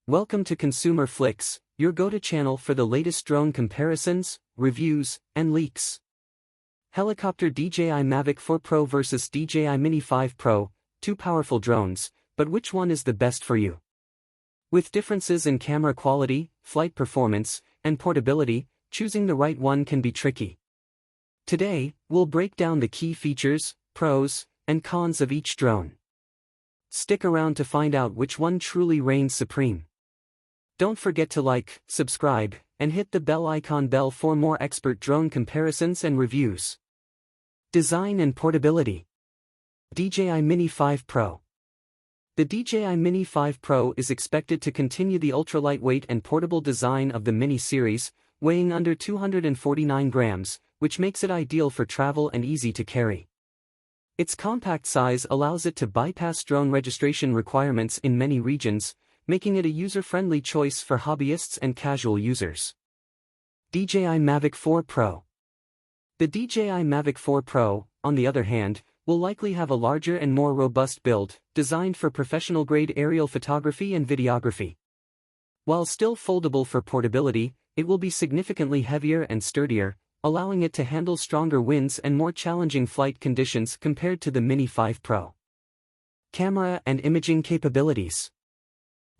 Welcome to Consumer Flix, your go-to channel for the latest drone comparisons, reviews, and leaks. Helicopter DJI Mavic 4 Pro vs DJI Mini 5 Pro, two powerful drones, but which one is the best for you? With differences in camera quality, flight performance, and portability, choosing the right one can be tricky. Today, we'll break down the key features, pros, and cons of each drone. Stick around to find out which one truly reigns supreme. Don't forget to like, subscribe, and hit the bell icon for more expert drone comparisons and reviews. Design and portability. DJI Mini 5 Pro. The DJI Mini 5 Pro is expected to continue the ultra-lightweight and portable design of the Mini series, weighing under 249 grams, which makes it ideal for travel and easy to carry. Its compact size allows it to bypass drone registration requirements in many regions, making it a user-friendly choice for hobbyists and casual users. DJI Mavic 4 Pro. The DJI Mavic 4 Pro, on the other hand, will likely have a larger and more robust build, designed for professional-grade aerial photography and videography. While still foldable for portability, it will be significantly heavier and sturdier, allowing it to handle stronger winds and more challenging flight conditions compared to the Mini 5 Pro. Camera and imaging capabilities.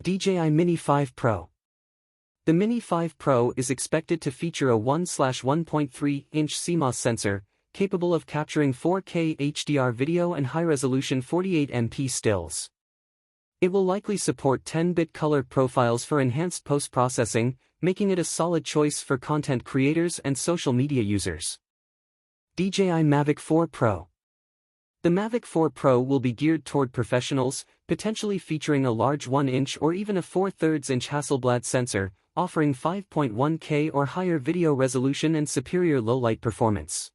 DJI Mini 5 Pro. The Mini 5 Pro is expected to feature a 1/1.3-inch CMOS sensor, capable of capturing 4K HDR video and high-resolution 48MP stills. It will likely support 10-bit color profiles for enhanced post-processing, making it a solid choice for content creators and social media users. DJI Mavic 4 Pro. The Mavic 4 Pro will be geared toward professionals, potentially featuring a large 1-inch or even a 4/3-inch Hasselblad sensor, offering 5.1K or higher video resolution and superior low-light performance.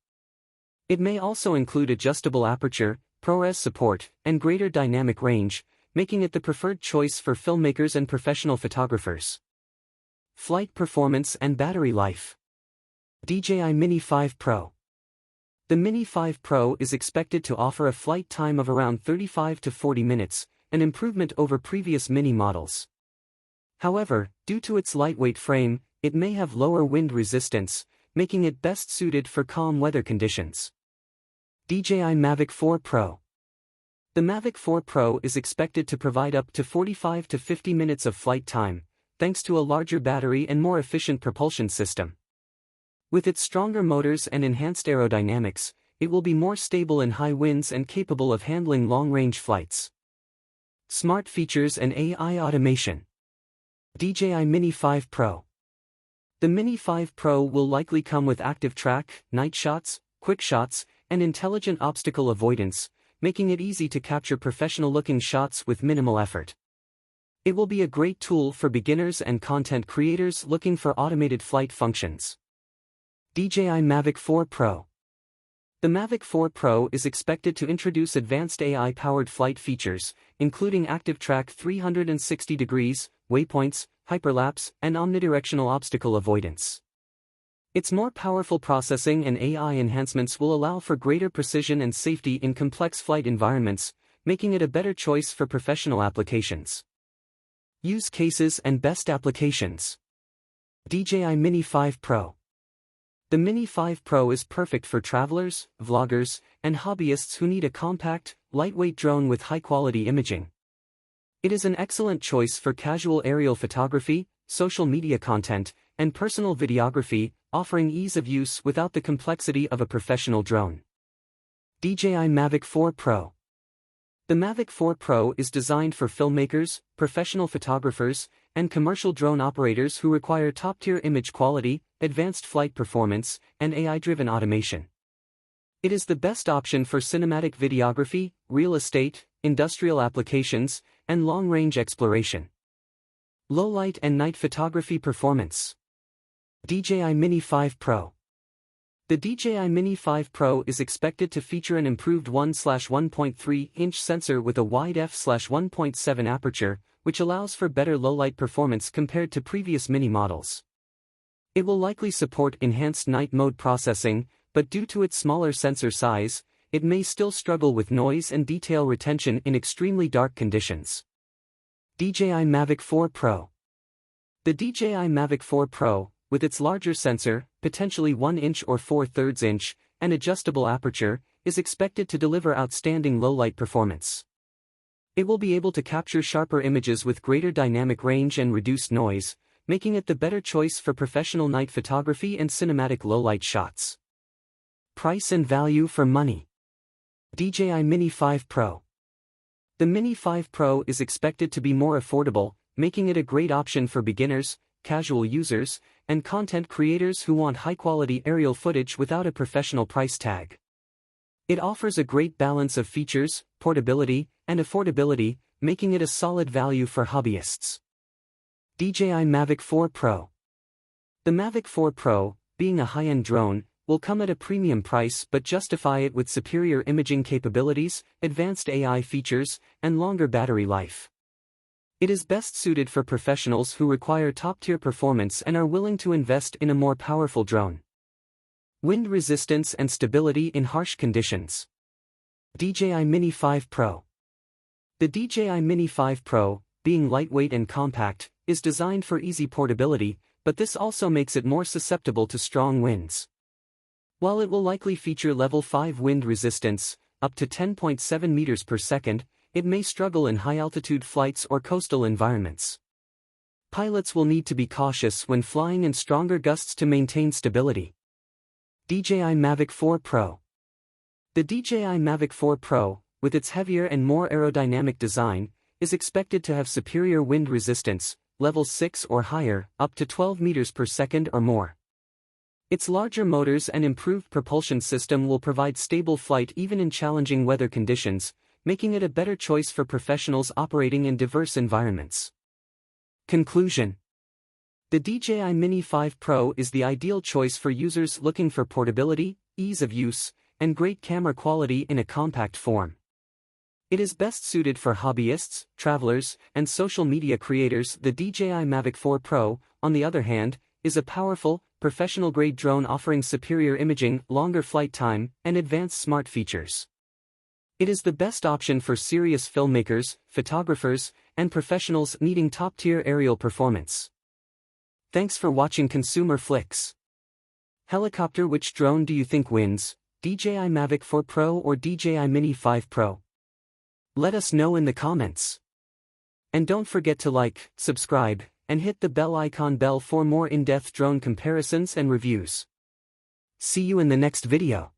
It may also include adjustable aperture, ProRes support, and greater dynamic range, making it the preferred choice for filmmakers and professional photographers. Flight performance and battery life. DJI Mini 5 Pro. The Mini 5 Pro is expected to offer a flight time of around 35 to 40 minutes, an improvement over previous Mini models. However, due to its lightweight frame, it may have lower wind resistance, making it best suited for calm weather conditions. DJI Mavic 4 Pro. The Mavic 4 Pro is expected to provide up to 45 to 50 minutes of flight time, thanks to a larger battery and more efficient propulsion system. With its stronger motors and enhanced aerodynamics, it will be more stable in high winds and capable of handling long-range flights. Smart features and AI automation. DJI Mini 5 Pro. The Mini 5 Pro will likely come with active track, night shots, quick shots, and intelligent obstacle avoidance, making it easy to capture professional-looking shots with minimal effort. It will be a great tool for beginners and content creators looking for automated flight functions. DJI Mavic 4 Pro. The Mavic 4 Pro is expected to introduce advanced AI-powered flight features, including active track 360 degrees, waypoints, hyperlapse, and omnidirectional obstacle avoidance. Its more powerful processing and AI enhancements will allow for greater precision and safety in complex flight environments, making it a better choice for professional applications. Use cases and best applications. DJI Mini 5 Pro. The Mini 5 Pro is perfect for travelers, vloggers, and hobbyists who need a compact, lightweight drone with high-quality imaging. It is an excellent choice for casual aerial photography, social media content, and personal videography, offering ease of use without the complexity of a professional drone. DJI Mavic 4 Pro. The Mavic 4 Pro is designed for filmmakers, professional photographers, and commercial drone operators who require top-tier image quality, advanced flight performance, and AI-driven automation. It is the best option for cinematic videography, real estate, industrial applications, and long-range exploration. Low-light and night photography performance. DJI Mini 5 Pro. The DJI Mini 5 Pro is expected to feature an improved 1/1.3-inch sensor with a wide f/1.7 aperture, which allows for better low-light performance compared to previous Mini models. It will likely support enhanced night mode processing, but due to its smaller sensor size, it may still struggle with noise and detail retention in extremely dark conditions. DJI Mavic 4 Pro. The DJI Mavic 4 Pro, with its larger sensor, potentially 1 inch or 4/3 inch, and adjustable aperture, is expected to deliver outstanding low-light performance. It will be able to capture sharper images with greater dynamic range and reduced noise, making it the better choice for professional night photography and cinematic low-light shots. Price and value for money. DJI Mini 5 Pro. The Mini 5 Pro is expected to be more affordable, making it a great option for beginners, casual users, and content creators who want high-quality aerial footage without a professional price tag. It offers a great balance of features, portability, and affordability, making it a solid value for hobbyists. DJI Mavic 4 Pro. The Mavic 4 Pro, being a high-end drone, will come at a premium price but justify it with superior imaging capabilities, advanced AI features, and longer battery life. It is best suited for professionals who require top-tier performance and are willing to invest in a more powerful drone. Wind resistance and stability in harsh conditions. DJI Mini 5 Pro. The DJI Mini 5 Pro, being lightweight and compact, is designed for easy portability, but this also makes it more susceptible to strong winds. While it will likely feature level 5 wind resistance, up to 10.7 meters per second, it may struggle in high-altitude flights or coastal environments. Pilots will need to be cautious when flying in stronger gusts to maintain stability. DJI Mavic 4 Pro. The DJI Mavic 4 Pro, with its heavier and more aerodynamic design, is expected to have superior wind resistance, level 6 or higher, up to 12 meters per second or more. Its larger motors and improved propulsion system will provide stable flight even in challenging weather conditions, making it a better choice for professionals operating in diverse environments. Conclusion. The DJI Mini 5 Pro is the ideal choice for users looking for portability, ease of use, and great camera quality in a compact form. It is best suited for hobbyists, travelers, and social media creators. The DJI Mavic 4 Pro, on the other hand, is a powerful, professional-grade drone offering superior imaging, longer flight time, and advanced smart features. It is the best option for serious filmmakers, photographers, and professionals needing top-tier aerial performance. Thanks for watching Consumer Flix. Helicopter. Which drone do you think wins, DJI Mavic 4 Pro or DJI Mini 5 Pro? Let us know in the comments. And don't forget to like, subscribe, and hit the bell icon for more in-depth drone comparisons and reviews. See you in the next video.